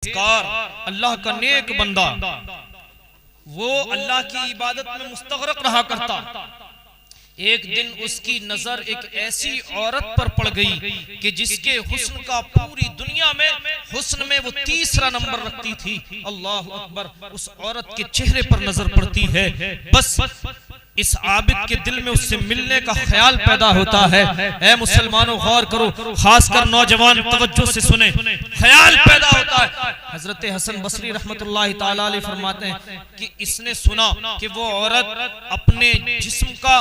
अल्लाह का नेक बंदा वो अल्लाह की इबादत में मुस्तगरक रहा करता। एक दिन उसकी नजर एक ऐसी औरत पर पड़ गई कि जिसके हुस्न का पूरी दुनिया में हुस्न में वो तीसरा नंबर रखती थी। अल्लाह अकबर। उस औरत के चेहरे पर नजर पड़ती है, बस इस आबिद के दिल में उससे मिलने का ख्याल पैदा होता है। ऐ मुसलमानों गौर करो, खासकर नौजवान तवज्जो से सुने, ख्याल पैदा होता है। हजरत हसन बसरी रहमतुल्लाह ताला अलैह फरमाते हैं कि इसने सुना कि वो औरत अपने जिस्म का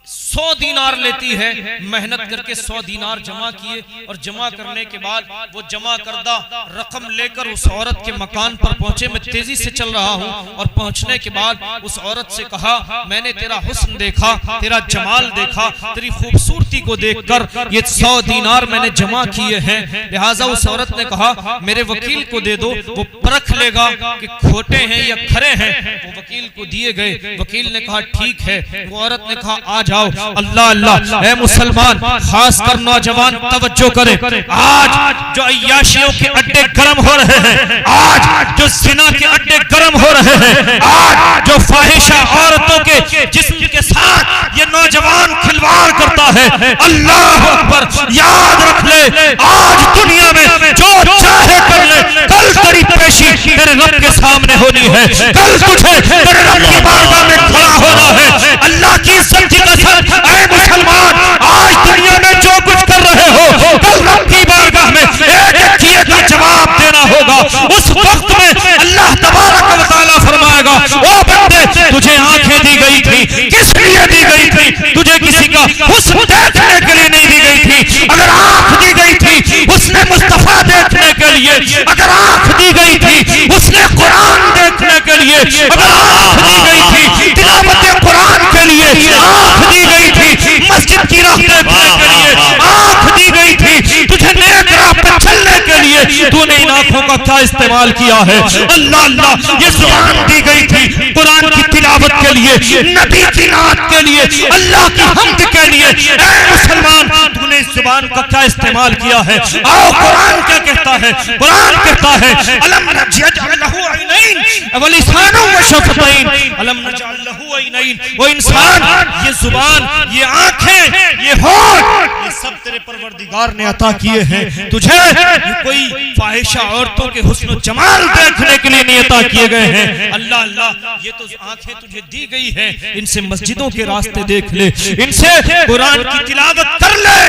100 दीनार लेती है, मेहनत करके 100 दीनार जमा किए और जमा करने के बाद वो जमा करदा रकम लेकर उस औरत के मकान पर पहुंचे। मैं तेजी से चल रहा हूं और पहुंचने के बाद उस औरत से कहा, मैंने तेरा हुस्न देखा, तेरा जमाल देखा, तेरी खूबसूरती को देखकर ये 100 दीनार मैंने जमा किए हैं। लिहाजा उस औरत ने कहा, मेरे वकील को दे दो, वो परख लेगा कि खोटे हैं या खरे हैं। वो वकील को दिए गए। वकील ने कहा ठीक है। वो औरत ने कहा आ जाओ। अल्लाह अल्लाह। ऐ मुसलमान, खासकर नौजवान तवज्जो करें, आज जो अय्याशियों के अड्डे गर्म हो रहे हैं, आज जो जिना के अड्डे गर्म हो रहे हैं, आज जो फाहिशा औरतों के जिस्म के साथ ये नौजवान खिलवाड़ करता है, अल्लाह अकबर, याद रख ले, आज दुनिया में जो चाहे कर ले, कल तेरी पेशी तेरे रब के सामने होनी है, कल तुझे तेरे रब की बारगाह में खड़ा होना है। अल्लाह की इज्जत की कसम, ऐ मुसलमान, आज दुनिया में जो कुछ कर रहे हो, कल रब की बारगाह में एक किए का जवाब देना होगा। उस वक्त में अल्लाह तबारक व तआला फरमाएगा, ओ बंदे, तुझे आंखें दी गई थी, किस लिए दी गई थी? तुझे किसी का हुस्न देखने के लिए नहीं दी गई थी। अगर आंख दी गई थी हुस्न मुस्तफा देखने के लिए, अगर आंख दी गई थी हुस्न कुरान देखने के लिए, अगर आंख दी गई थी तिलावत कुरान के लिए, आंख दी गई थी मस्जिद की राह देखने के लिए, आंख दी गई थी तुझे नेक राह पर चलने के लिए, तूने इन आंखों का क्या इस्तेमाल किया है? अल्लाह अल्लाह। ये जुबान दी गई थी कुरान की तिलावत के लिए, नबी की नात के लिए, अल्लाह की हम्द के लिए। ऐ मुसलमान, तूने इस जुबान का क्या इस्तेमाल किया है? आओ, कुरान क्या कहता है? कुरान कहता है, अलम नजअल लहू ऐनैन व लिसानन व शफतैन, अलम नजअल लहू ऐनैन। वो इंसान, ये जुबान, ये आंखें, ये होंठ, ये सब तेरे परवरदिगार ने अता किए हैं। तुझे ये कोई फाहिशा औरतों के हुस्न जमाल देखने के लिए नहीं अता किए गए हैं। अल्लाह अल्लाह। ये तो आंखें तुझे दी गई है, इनसे मस्जिदों के रास्ते देख ले, इनसे कुरान की तिलावत कर ले।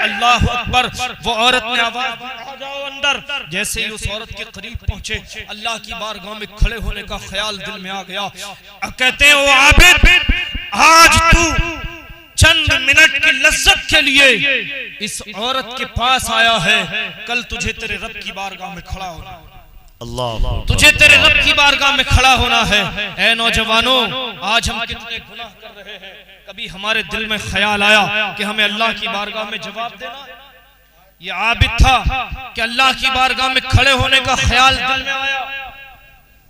अल्लाह अकबर। वो औरत ने आवाज दी, आ जाओ अंदर। जैसे ही उस औरत के करीब पहुंचे, अल्लाह की बारगाह में खड़े होने का ख्याल दिल में आ गया। कहते हैं, ओ आबिद, आज तू चंद मिनट की लज्जत के लिए इस औरत के पास आया है, कल तुझे तेरे रब की बारगाह में खड़ा होना। अल्लाह, तुझे तेरे रब की बारगाह में खड़ा होना है। ऐ नौजवानों, आज हम कितने गुनाह कर रहे हैं। कभी हमारे दिल में ख्याल आया कि हमें अल्लाह की बारगाह में जवाब देना? ये आबिद था कि अल्लाह की बारगाह में खड़े होने का ख्याल दिल में आया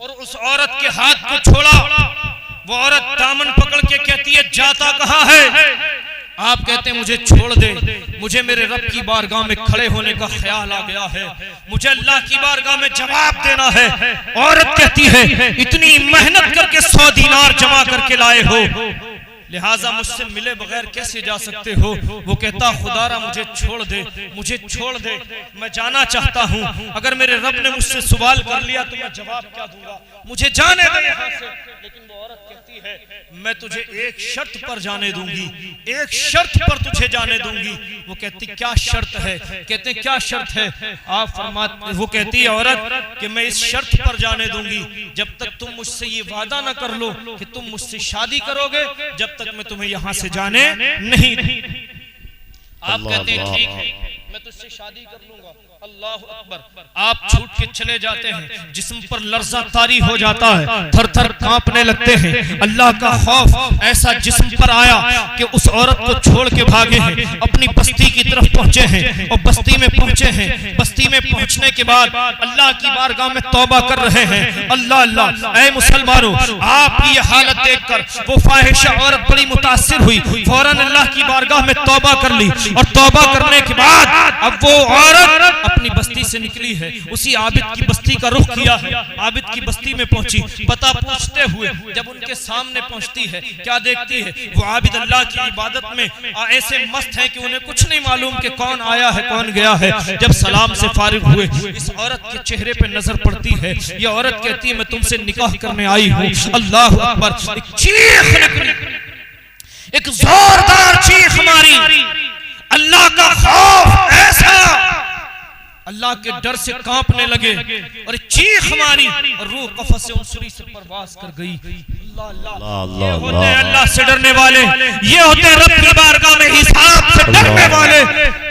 और उस औरत के हाथ को छोड़ा। वो औरत दामन पकड़ के कहती है, जाता कहाँ है? आप कहते हैं, मुझे छोड़ दे, मुझे मेरे रब की बारगाह में खड़े होने का ख्याल आ गया है, मुझे अल्लाह की बारगाह में जवाब देना है। औरत कहती है, इतनी मेहनत करके 100 दीनार जमा करके लाए हो, लिहाजा मुझसे मिले बगैर कैसे जा सकते हो? वो कहता, खुदारा मुझे छोड़ दे, मुझे छोड़ दे, मैं जाना चाहता हूँ। अगर मेरे रब ने मुझसे सवाल कर लिया तो मैं जवाब क्या दूंगा? मुझे जाने दे यहाँ से। लेकिन वो औरत कहती है, मैं तुझे एक शर्त पर जाने दूंगी, एक शर्त पर तुझे जाने दूंगी। वो कहती, क्या शर्त है? कहते, क्या शर्त है? आप फरमाते, वो कहती है औरत कि मैं इस शर्त पर जाने दूंगी, जब तक तुम मुझसे ये वादा ना कर लो कि तुम मुझसे शादी करोगे, जब तक मैं तुम्हें यहां से जाने नहीं। आप कहते हैं, ठीक है, मैं तुझसे शादी कर लूंगा। अल्लाह अकबर। आप छूट के चले जाते हैं, जिस्म पर लर्जा तारी हो जाता है, थर थर कांपने लगते हैं। अल्लाह का खौफ ऐसा जिस्म पर आया कि उस औरत को छोड़ के भागे हैं, अपनी बस्ती की तरफ पहुंचे हैं और बस्ती में पहुंचे हैं। बस्ती में पहुंचने के बाद अल्लाह की बारगाह में तौबा कर रहे हैं। अल्लाह अल्लाह। ऐ मुसलमानों, आपकी ये हालत देखकर वो फाहिशा औरत बड़ी मुतासिर हुई, फौरन अल्लाह की बारगाह में तौबा कर ली और तौबा करने के बाद अब वो औरत अपनी बस्ती से निकली है, उसी आबिद की बस्ती का रुख किया है, आबिद की बस्ती में पहुंची, पता पूछते हुए जब उनके सामने पहुंचती है, क्या देखती है? वो आबिद अल्लाह की इबादत में ऐसे मस्त हैं कि उन्हें कुछ नहीं मालूम कि कौन आया है कौन गया है। जब सलाम से फारिग हुए, इस औरत के चेहरे पे नजर पड़ती है, ये औरत कहती है मैं तुमसे निकाह करने आई हूँ। अल्लाह अकबर, एक चीख निकली, एक जोरदार चीख मारी, अल्लाह का खौफ ऐसा, अल्लाह के डर से कांपने लगे और चीख मारी और रूह कफ़स से उनसुरी से परवास कर गई। ये होते हैं अल्लाह से डरने वाले, ये होते हैं रब की बारगाह में हिसाब से डरने वाले।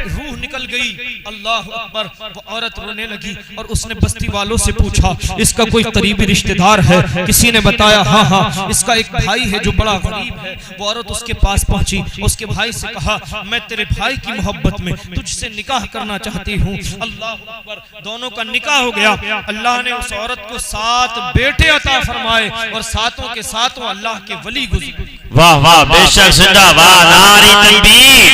रूह निकल गई, अल्लाह अकबर। वो औरत रोने लगी और उसने बस्ती वालों से पूछा इसका कोई करीबी रिश्तेदार है? किसी ने बताया हाँ हाँ इसका एक भाई है जो बड़ा गरीब है। वो औरत उसके पास पहुंची, उसके भाई से कहा मैं तेरे भाई की मोहब्बत में तुझसे निकाह करना चाहती हूँ। अल्लाह अकबर, दोनों का निकाह हो गया। अल्लाह ने उस औरत को 7 बेटे अता फरमाए और सातों के सातों अल्लाह के वली गुजरे। वाह वाह, बेशक जिंदाबाद। नारी तकबीर,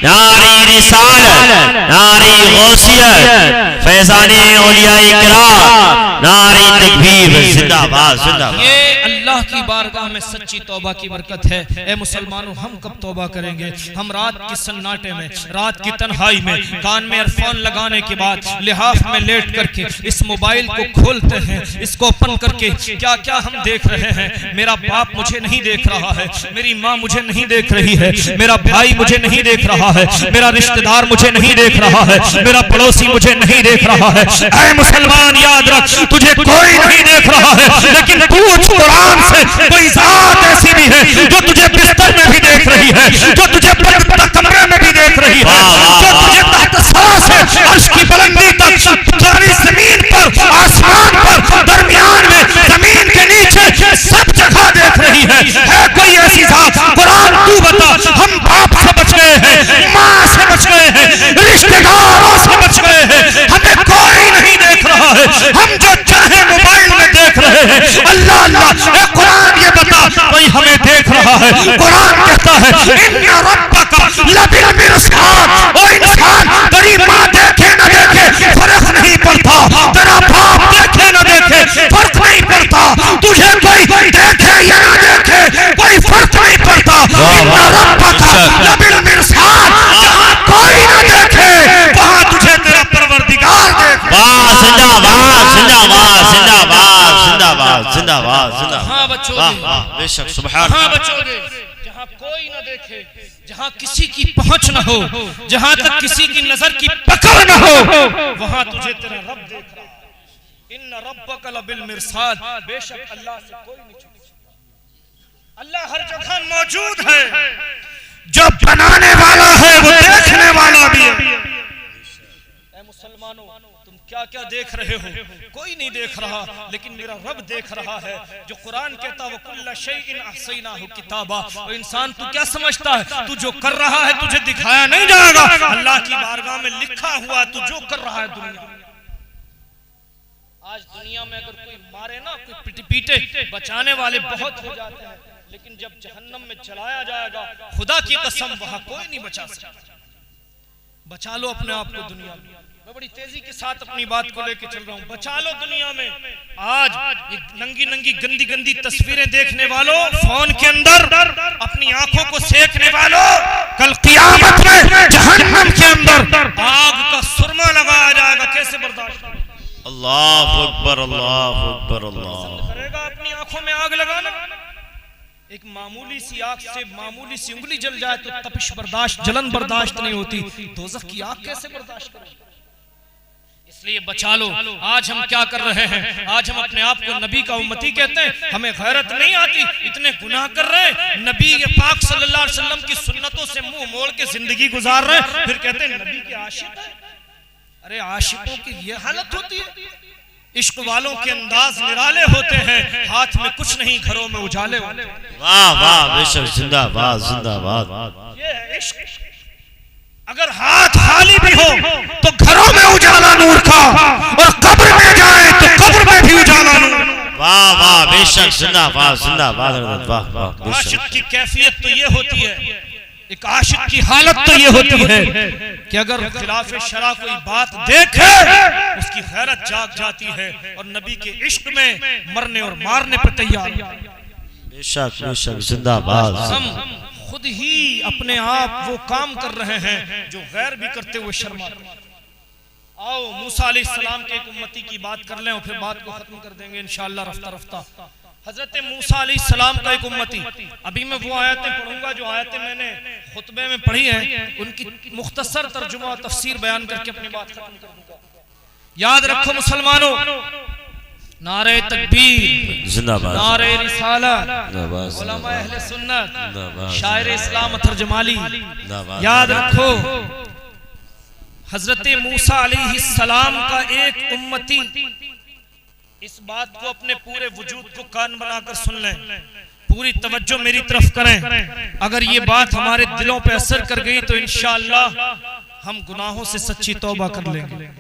नारी रिसालत, नारी गौसियत, फैज़ाने औलिया इकराम, नारी तकबीर, जिंदाबाद जिंदाबाद। ये अल्लाह की बारगाह में सच्ची तौबा की बरकत है। ए मुसलमानों, हम कब तौबा करेंगे? हम रात के सन्नाटे में, रात की तन्हाई में, कान में ईयरफोन लगाने के बाद लिहाफ में लेट करके इस मोबाइल को खोलते हैं, इसको ओपन करके क्या क्या हम देख रहे हैं। मेरा बाप मुझे नहीं देख रहा है, मेरी माँ मुझे नहीं देख रही है, मेरा भाई मुझे नहीं देख रहा है, मेरा रिश्तेदार मुझे नहीं देख रहा है, मेरा पड़ोसी मुझे नहीं देख रहा है। ऐ मुसलमान याद रख, तुझे कोई नहीं देख रहा है, लेकिन पूछ कुरान से, कोई जात ऐसी भी है जो तुझे बिस्तर में भी देख रही है, जो तुझे कमरे में भी देख रही है, जो तुझे तहत सांस है अर्श की बुलंदी तक, सारी जमीन पर, आसमान पर, दरमियान में, जमीन के नीचे, सब जगह देख रही है कोई ऐसी जात? कुरान तू बता। हम बाप से बच गए हैं, माँ से बच गए हैं, रिश्तेदारों से बच गए हैं, हमें कोई नहीं देख रहा है, हम जो चाहे मोबाइल में देख रहे हैं। अल्लाह अल्लाह, कुरान ये बता कोई हमें देख रहा है? कुरान कहता है इन्ना रब्बका लबिल मिरसाद। ओ इंसान, तेरी माँ देखे न देखे फर्क नहीं पड़ता, तेरा बाप देखे न देखे फर्क नहीं पड़ता, तुझे कोई देखे या न देखे कोई फर्क नहीं पड़ता। इन्ना रब्बका लबिल मिरसाद, जहाँ कोई न देखे वहाँ तुझे तेरा परवरदिगार देखे। वाह, जिंदाबाद जिंदाबाद जिंदाबाद जिंदाबाद जिंदाबाद जिंदाबाद। हाँ बच्चों, वाह वाह, बेशक सुभान। हाँ बच्चोगे, जहाँ कोई न देखे, जहाँ किसी की पहुंच न हो, जहाँ तक किसी की नजर की पकड़ न हो, वहाँ तुझे तेरा रब देख रहा है। इन्ना रब्बका लबिल मिरसाद, बेशक अल्लाह से कोई नहीं छुपा। अल्लाह हर जगह मौजूद है, जो बनाने वाला है वो देखने वाला भी है। ऐ मुसलमानों, तुम क्या क्या देख रहे हो? कोई नहीं देख रहा, लेकिन मेरा रब देख रहा है। जो कुरान कहता वो कुल्ला शैइन अहसैनाहु किताबा। और इंसान तू क्या समझता है? तू जो कर रहा है तुझे दिखाया नहीं जाएगा, अल्लाह की बारगाह में लिखा हुआ तू जो कर रहा है। दुनिया आज दुनिया में अगर कोई मारे ना, कोई पीटे, बचाने वाले बहुत हो जाते हैं, लेकिन जब जहन्नम में चलाया जाएगा, खुदा की कसम वहां कोई नहीं बचा सकता। बचा लो अपने आप को दुनिया में। मैं बड़ी तेजी के साथ अपनी बात को लेकर चल रहा हूँ। बचा लो दुनिया में। आज ये नंगी नंगी गंदी गंदी तस्वीरें देखने वालों, फोन के अंदर अपनी आंखों को सेकने वालों, कल क़ियामत में जहन्नम के अंदर आग का सुरमा लगाया जाएगा। कैसे बर्दाश्त करें? अल्लाह अकबर, अल्लाह अकबर, अल्लाह करेगा अपनी आंखों में आग लगाना? एक मामूली सी आग से मामूली सी उंगली जल जाए तो तपिश बर्दाश्त, जलन बर्दाश्त नहीं होती, दोज़ख की आग कैसे बर्दाश्त करें? इसलिए बचा लो। आज हम क्या कर रहे हैं? आज हम अपने आप को नबी का उम्मती कहते हैं, हमें गैरत नहीं आती, इतने गुनाह कर रहे हैं, नबी पाक सल्लल्लाहु अलैहि वसल्लम की सुन्नतों से मुंह मोड़ के जिंदगी गुजार रहे हैं, फिर कहते हैं नबी के आशिक हैं। अरे आशिकों की ये हालत होती है। इश्क वालों के अंदाज निराले होते हैं, हाथ में कुछ नहीं, घरों में उजाले होते हैं। वाह वाह, बेशक जिंदाबाद जिंदाबाद। ये है इश्क। अगर हाथ खाली भी हो तो घरों में उजाला नूर का, और कब्र में जाए तो कब्र में भी उजाला नूर। वाह वाह, बेशक जिंदाबाद जिंदाबाद। वाह वाह, आशिक की कैफियत तो ये होती है एक आशिक की हालत तो ये होती है कि अगर खिलाफ शरा कोई बात देखे उसकी गैरत जाग जाती है और नबी के इश्क में मरने और मारने पर तैयार। बेशक बेशक जिंदाबाद। हम खुद ही अपने आप वो काम कर रहे हैं जो गैर भी करते हुए शर्माते हैं। आओ मूसा अलैहिस्सलाम के एक उम्मती की बात कर लें और फिर बात को खत्म कर देंगे इंशाअल्लाह रफ्ता रफ्ता। हजरत मूसा अलैहिस्सलाम का एक उम्मती, अभी मैं वो आयतें पढ़ूंगा जो आयतें मैंने खुतबे में पढ़ी हैं, उनकी मुख्तसर तर्जुमा और तफसीर बयान करके अपनी बात खत्म कर दूंगा। याद रखो मुसलमानों, नारे तकबीर जिंदाबाद, नारे रिसालत, उलमा अहले सुन्नत, शायर इस्लाम अतर जमाली। याद रखो हजरत मूसा अलैहिस्सलाम का एक उम्मती, इस बात को अपने पूरे वजूद को कान बनाकर सुन लें, पूरी तवज्जो मेरी तरफ करें। अगर ये बात हमारे दिलों पे असर कर गई तो इंशाअल्लाह हम गुनाहों से सच्ची तौबा कर लेंगे।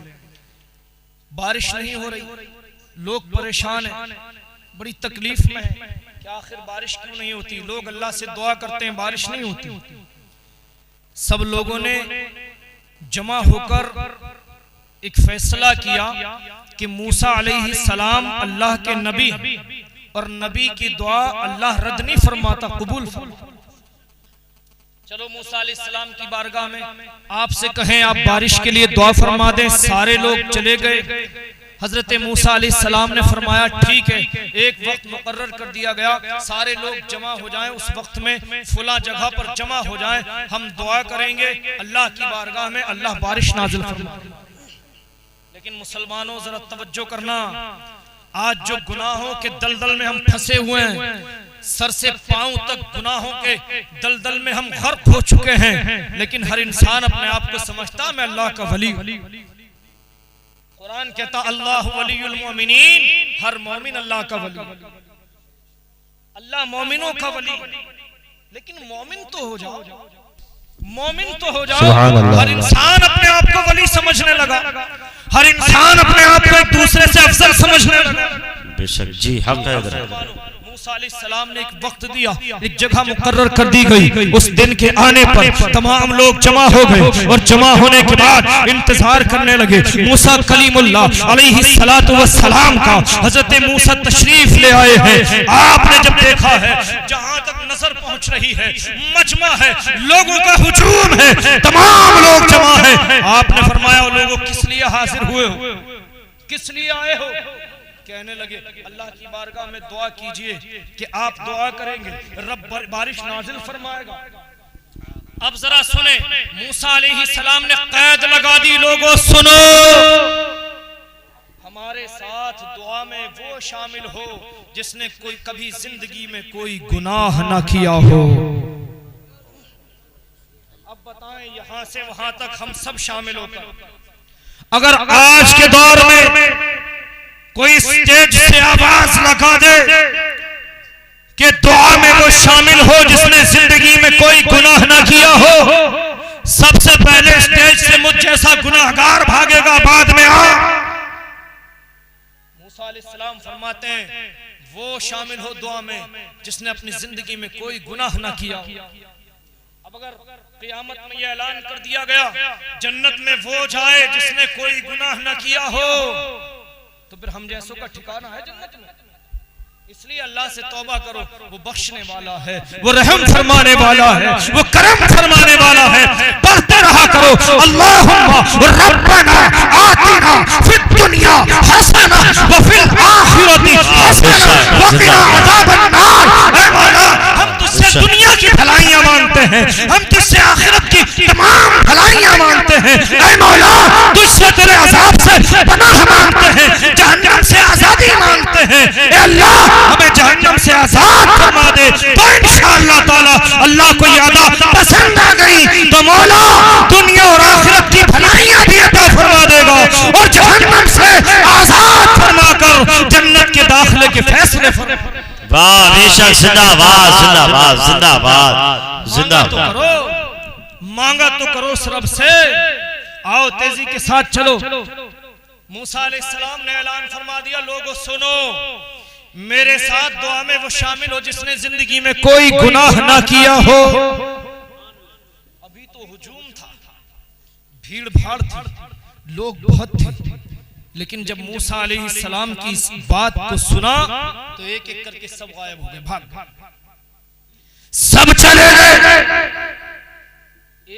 बारिश नहीं हो रही, लोग परेशान हैं, बड़ी तकलीफ में हैं कि आखिर बारिश क्यों नहीं होती। लोग अल्लाह से दुआ करते हैं, बारिश नहीं होती। सब लोगों ने जमा होकर एक फैसला किया कि मूसा अलैहिस्सलाम अल्लाह के नबी और नबी की दुआ अल्लाह रद्द नहीं फरमाता, कबूल फरमाता। चलो मूसा अलैहिस्सलाम की बारगाह में आपसे कहें आप बारिश के लिए दुआ फरमा दें। सारे लोग चले गए। हजरत मूसा अलैहिस्सलाम ने फरमाया ठीक है, एक वक्त मुकर्रर कर दिया गया, सारे लोग जमा हो जाएं, उस वक्त में फुला जगह पर जमा हो जाएं, हम दुआ करेंगे अल्लाह की बारगाह में, अल्लाह बारिश नाजिल फरमाए। लेकिन मुसलमानों जरा तवज्जो करना, आज जो गुनाहों के दलदल में हम फंसे हुए हैं, सर से पांव तक गुनाहों के दलदल में हम गर्क हो चुके हैं, लेकिन हर इंसान अपने आप को समझता मैं अल्लाह का वली। कुरान कहता अल्लाह वलीयुल मोमिनीन, हर मोमिन अल्लाह का वली, अल्लाह मोमिनों का वली। लेकिन मोमिन तो हो जाओ, मोमिन तो हो जाओ। हर इंसान अपने आप को वली समझने लगा, हर इंसान अपने आप को एक दूसरे से अफजल समझने लगा। बेशक जी हक है। मूसा अलैहिस्सलाम ने एक वक्त दिया, एक जगह मुकर्रर कर दी गई। उस दिन के आने पर तमाम लोग जमा हो गए और जमा होने के बाद इंतजार करने लगे मूसा कलीमुल्लाह अलैहिस्सलातु वस्सलाम का। हजरत मूसा तशरीफ ले आए हैं। आपने जब देखा है जहां तक नजर पहुंच रही है, मजमा है, लोगों का हुजूम है, तमाम लोग जमा है। आपने फरमाया लोगों किस लिए हाजिर हुए हो, किस लिए आए हो? कहने लगे अल्लाह की बारगाह में दुआ कीजिए कि आप दुआ करेंगे रब बारिश नाजिल फरमाएगा। अब जरा सुने, मूसा अलैहिस्सलाम ने कैद लगा दी, लोगों सुनो, हमारे साथ दुआ में वो शामिल हो जिसने कोई कभी जिंदगी में कोई गुनाह ना किया हो। अब बताएं यहां से वहां तक हम सब शामिल होकर अगर आज के दौर में कोई स्टेज से आवाज लगा दे कि दुआ में वो शामिल हो जिसने जिंदगी में कोई गुनाह ना किया हो, सबसे पहले स्टेज से मुझ जैसा गुनाहगार भागेगा, बाद में आ। मूसा अलैहिस्सलाम फरमाते हैं वो शामिल हो दुआ में जिसने अपनी जिंदगी में कोई गुनाह ना किया। अब अगर क़यामत में यह ऐलान कर दिया गया जन्नत में वो जाए जिसने कोई गुनाह ना किया हो, तो फिर हम जैसों का ठिकाना है जन्नत में। इसलिए अल्लाह से तौबा करो, वो बख्शने वाला है, वो रहम फरमाने वाला है, वो करम फरमाने वाला है। पढ़ते रहा करो अल्लाहुम्मा रब्बना आतिना फिद दुनिया हसना व फिल आखिरति हसना व क़िना अज़ाबन नार। ऐ मौला हम तुझसे दुनिया की भलाइयां मांगते हैं, हम तुझसे आखिरत की तमाम भलाइयां मांगते हैं। ऐ मौला तुझसे तेरे अज़ाब से पनाह मांगते हैं, जहन्नम से आजादी मांगते हैं। ऐ अल्लाह हमें जहन्नम से आजाद फरमा दे। तो इंशाअल्लाह ताला अल्लाह को यादा पसंद आ गई तो मौला दुनिया और आखिरत की भलाइयां भी अता फरमा देगा और जहन्नम से आजाद फरमा कर जन्नत के दाखिले के फैसले फरमा। वाह बेशक जिंदाबाद जिंदाबाद जिंदाबाद जिंदाबाद। मांगा तो करो उस रब से। आओ तेजी के साथ चलो। मूसा अलैहिस्सलाम ने ऐलान फरमा दिया लोगों सुनो, मेरे साथ दुआ में वो शामिल हो जिसने जिंदगी में कोई गुनाह ना किया हो। हुजूम था, भीड़ भाड़ थी, लोग बहुत थे, लेकिन जब मूसा अलैहिस्सलाम की इस बात को सुना तो एक एक करके सब गायब हो गए, भाग सब चले गए।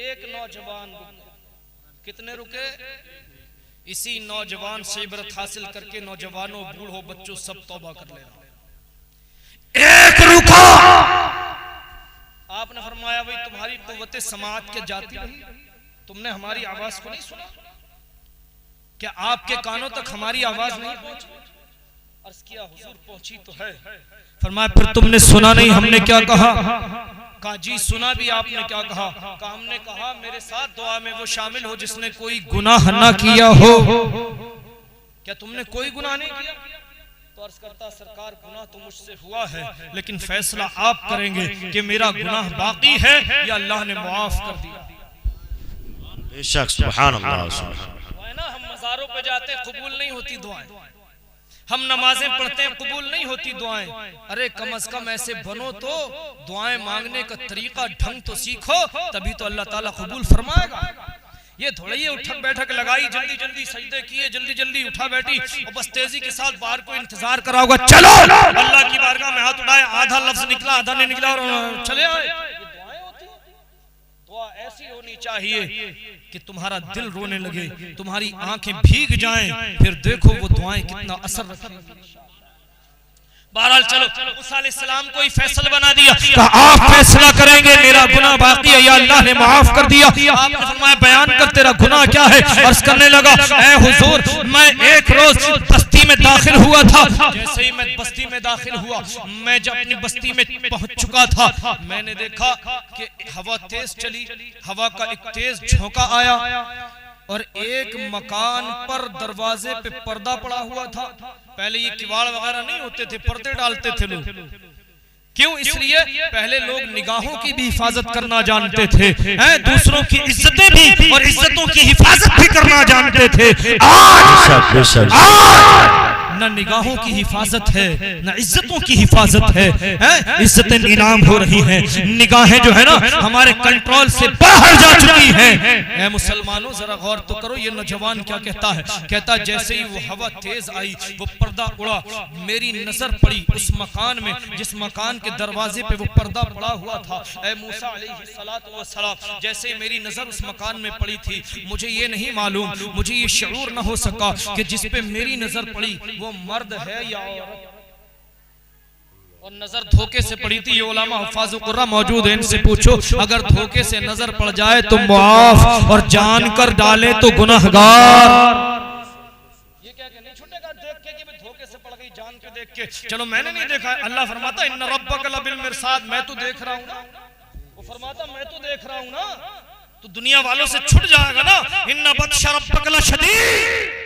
एक नौजवान कितने रुके? इसी नौजवान से इबरत हासिल करके नौजवानों, बूढ़ों, बच्चों सब तौबा कर लेना। एक रुका। आपने फरमाया भाई तुम्हारी कुव्वते समाअत के जाती रही, तुमने हमारी आवाज को नहीं सुना? क्या आपके कानों तक हमारी आवाज नहीं पहुंची? अर्ज किया हुजूर पहुंची तो है। फरमाया फिर तुमने सुना नहीं हमने क्या कहा? कहा जी सुना भी, आपने क्या कहा? कहा हमने कहा मेरे साथ दुआ में वो शामिल हो जिसने कोई गुनाह ना किया हो। क्या तुमने कोई गुनाह नहीं किया? तो अर्ज करता सरकार गुनाह तो मुझसे हुआ है, लेकिन फैसला आप करेंगे कि मेरा गुनाह बाकी है या अल्लाह ने मुआफ कर दिया। बेशक सुभान अल्लाह। हम मज़ारों पे जाते हैं, कबूल नहीं होती दुआएं। हम नमाजें पढ़ते हैं, कबूल नहीं होती दुआएं। अरे कम से कम ऐसे बनो तो दुआएं मांगने का तरीका ढंग तो सीखो, तभी तो अल्लाह ताला कबूल फरमाएगा। ये थोड़ा ही उठक बैठक लगाई, जल्दी जल्दी सजदे किए, जल्दी जल्दी उठा बैठी और बस तेजी के साथ बाहर को इंतजार करा होगा, चलो अल्लाह की बारगाह में हाथ उठाए, आधा लफ्ज निकला आधा नहीं निकला और चले आए। दुआ ऐसी होनी चाहिए कि तुम्हारा दिल रोने लगे, तुम्हारी आंखें भीग जाएं, फिर देखो वो दुआएं कितना असर रखेंगी। बहरहाल चलो मूसा अलैहिस्सलाम को ही फैसला बना दिया, आप फैसला करेंगे, मेरा गुनाह बाकी है या अल्लाह ने माफ कर दिया। आपने फरमाया बयान कर तेरा गुनाह क्या है। अर्ज करने लगा ऐ हुजूर मैं एक रोज बस्ती में दाखिल हुआ था, जैसे ही मैं बस्ती में दाखिल हुआ, मैं जब अपनी बस्ती में पहुंच चुका था, मैंने देखा कि हवा तेज चली, हवा का एक तेज झोंका आया और एक मकान पर दरवाजे पे पर्दा पड़ा हुआ था। पहले ये किवाड़ वगैरह नहीं होते थे, पर्दे डालते थे लोग। क्यों? इसलिए पहले लोग निगाहों की भी हिफाजत करना जानते थे, दूसरों की इज्जतें भी और इज्जतों की हिफाजत भी करना जानते थे। आज न निगाहों की हिफाजत है न इज्जतों की हिफाजत है, इज्जतें नीलाम हो रही हैं, निगाहें जो है ना हमारे कंट्रोल से बाहर जा चुकी हैं। ऐ मुसलमानों जरा गौर तो करो, ये नौजवान क्या कहता है? कहता जैसे ही वो हवा तेज आई, वो पर्दा उड़ा, मेरी नजर पड़ी उस मकान में जिस मकान के दरवाजे पे वो पर्दा पड़ा हुआ था। ऐ मूसा अलैहिस्सलातु वस्सलाम, जैसे ही मेरी नजर उस मकान में पड़ी थी, मुझे ये नहीं मालूम, मुझे ये शऊर न हो सका कि जिस पे मेरी नजर पड़ी वो मर्द है या औरत। और नजर धोखे से पड़ी थी, ये उलमा हुफ्फाज़ कुर्रा मौजूद है, इनसे पूछो अगर धोखे से नजर पड़ जाए तो मुआफ और जान कर डाले तो गुनहगार। ये क्या नहीं छूटेगा देख के कि मैं धोखे से पड़ गई, जान के देख के। चलो मैंने नहीं देखा, अल्लाह फरमाता इन्ना रब्बका लबिल मिरसाद, मैं तो देख रहा हूं ना। वो फरमाता मैं तो देख रहा हूं ना, तो दुनिया वालों से छुट जाएगा ना। इन्ना बत्श रब्बका लशदीद,